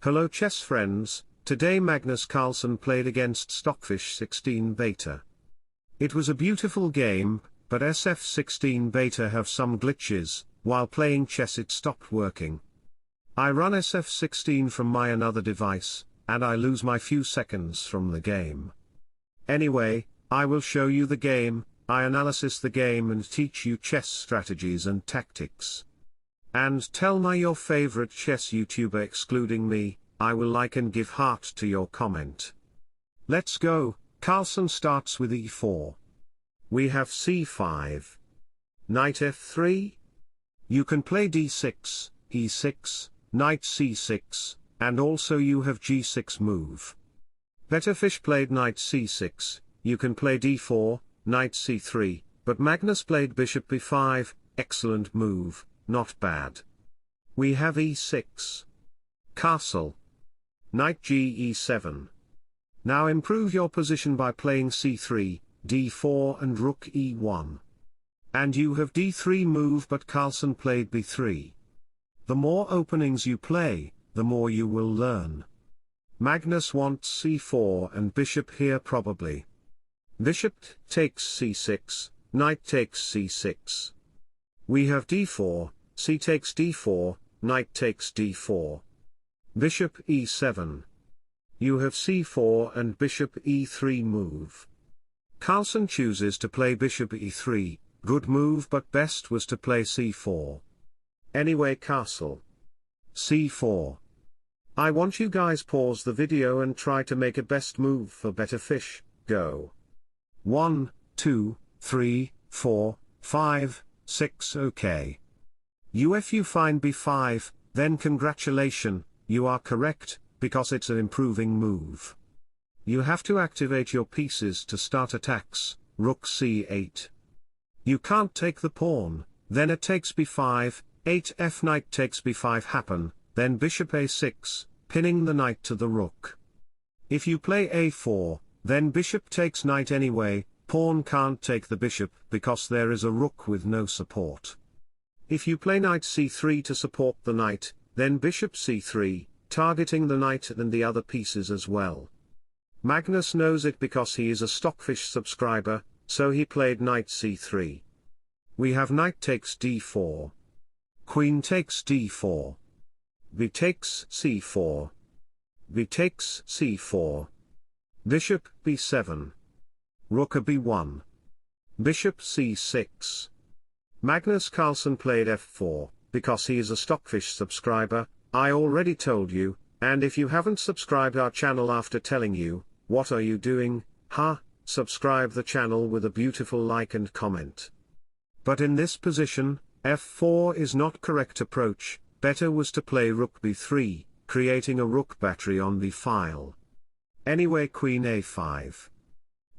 Hello chess friends, today Magnus Carlsen played against Stockfish 16 beta. It was a beautiful game, but SF16 beta have some glitches. While playing chess it stopped working. I run SF16 from my another device, and I lose my few seconds from the game. Anyway, I will show you the game, I analysis the game and teach you chess strategies and tactics. And tell my your favorite chess YouTuber excluding me, I will like and give heart to your comment. Let's go. Carlsen starts with e4. We have c5. Knight f3. You can play d6, e6, knight c6, and also you have g6 move. Better Fish played knight c6, you can play d4, knight c3, but Magnus played bishop b5, excellent move, not bad. We have e6. Castle. Knight ge7. Now improve your position by playing c3, d4 and rook e1. And you have d3 move, but Carlsen played b3. The more openings you play, the more you will learn. Magnus wants c4 and bishop here probably. Bishop takes c6, knight takes c6. We have d4, c takes d4, knight takes d4. Bishop e7. You have c4 and bishop e3 move. Carlsen chooses to play bishop e3, good move, but best was to play c4. Anyway, castle. c4. I want you guys pause the video and try to make a best move for Better Fish, go. 1, 2, 3, 4, 5, 6 okay. If you find b5, then congratulations, you are correct, because it's an improving move. You have to activate your pieces to start attacks, rook c8. You can't take the pawn, then it takes b5, 8f knight takes b5 happen, then bishop a6, pinning the knight to the rook. If you play a4, then bishop takes knight anyway, pawn can't take the bishop because there is a rook with no support. If you play knight c3 to support the knight, then bishop c3, targeting the knight and the other pieces as well. Magnus knows it because he is a Stockfish subscriber, so he played knight c3. We have knight takes d4. Queen takes d4. B takes c4. B takes c4. Bishop b7. Rook b1. Bishop c6. Magnus Carlsen played f4, because he is a Stockfish subscriber, I already told you, and if you haven't subscribed our channel after telling you, what are you doing, subscribe the channel with a beautiful like and comment. But in this position, f4 is not correct approach, better was to play rook b3, creating a rook battery on the file. Anyway, queen a5.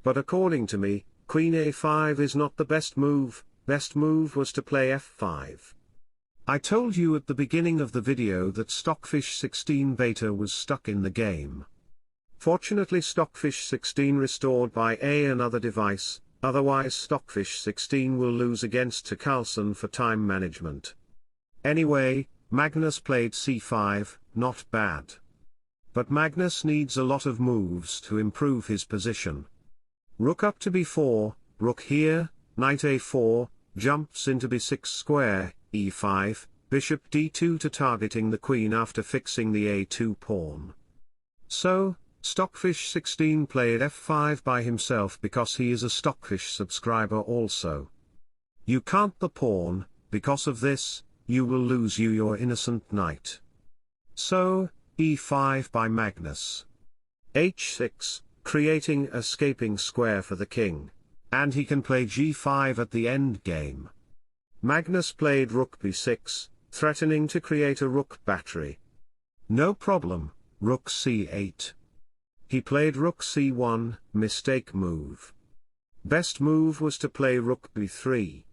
But according to me, queen a5 is not the best move was to play f5. I told you at the beginning of the video that Stockfish 16 beta was stuck in the game. Fortunately Stockfish 16 restored by another device, otherwise Stockfish 16 will lose against to Carlsen for time management. Anyway, Magnus played c5, not bad. But Magnus needs a lot of moves to improve his position. Rook up to b4, rook here, knight a4, jumps into b6 square, e5, bishop d2 to targeting the queen after fixing the a2 pawn. So, Stockfish 16 played f5 by himself because he is a Stockfish subscriber also. You can't the pawn, because of this, you will lose your innocent knight. So, e5 by Magnus. h6, creating a escaping square for the king, and he can play g5 at the end game. Magnus played rook b6, threatening to create a rook battery. No problem, rook c8. He played rook c1, mistake move. Best move was to play rook b3.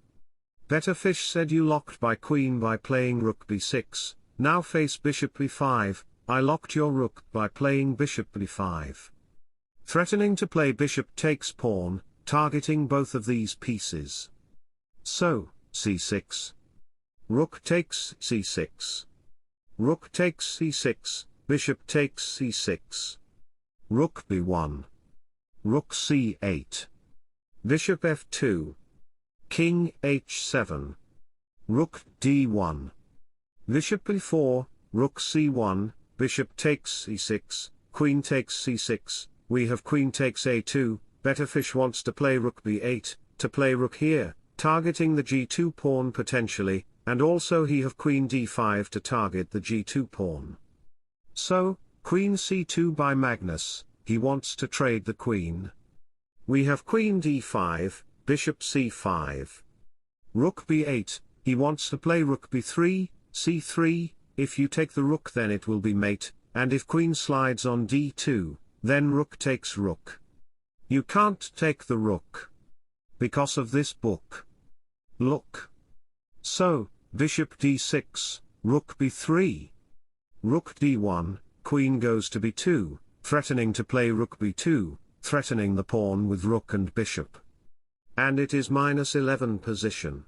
Better Fish said you locked by queen by playing rook b6, now face bishop b5, I locked your rook by playing bishop b5. Threatening to play bishop takes pawn, targeting both of these pieces. So, c6. Rook takes c6. Rook takes c6, bishop takes c6. Rook b1. Rook c8. Bishop f2. King h7. Rook d1. Bishop b4, rook c1, bishop takes e6, queen takes c6, we have queen takes a2, better fish wants to play rook b8, to play rook here, targeting the g2 pawn potentially, and also he have queen d5 to target the g2 pawn. So, queen c2 by Magnus, he wants to trade the queen. We have queen d5, bishop c5. Rook b8, he wants to play rook b3, c3, if you take the rook then it will be mate, and if queen slides on d2, then rook takes rook. You can't take the rook. Because of this book. Look. So, bishop d6, rook b3. Rook d1, queen goes to b2, threatening to play rook b2, threatening the pawn with rook and bishop. And it is -11 position.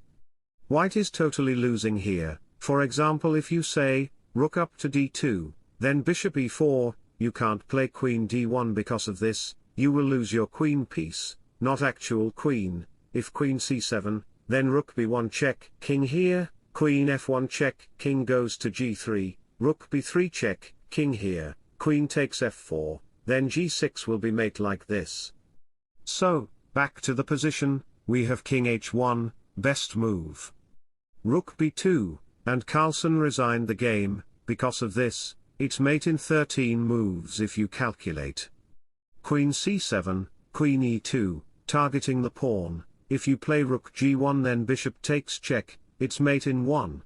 White is totally losing here. For example, if you say, rook up to d2, then bishop e4, you can't play queen d1 because of this, you will lose your queen piece, not actual queen. If queen c7, then rook b1 check, king here, queen f1 check, king goes to g3, rook b3 check, king here, queen takes f4, then g6 will be mate like this. So, back to the position, we have king h1, best move. Rook b2, and Carlsen resigned the game, because of this, it's mate in 13 moves if you calculate. Queen c7, queen e2, targeting the pawn, if you play rook g1 then bishop takes check, it's mate in 1.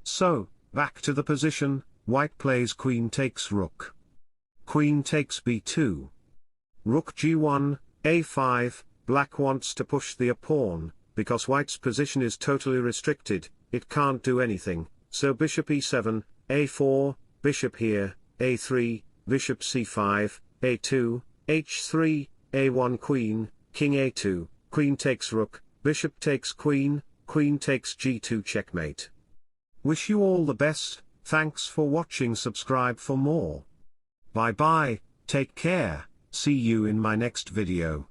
So, back to the position, white plays queen takes rook. Queen takes b2. Rook g1, a5, black wants to push the pawn, because white's position is totally restricted, it can't do anything, so bishop e7, a4, bishop here, a3, bishop c5, a2, h3, a1 queen, king a2, queen takes rook, bishop takes queen, queen takes g2 checkmate. Wish you all the best, thanks for watching, subscribe for more. Bye bye, take care, see you in my next video.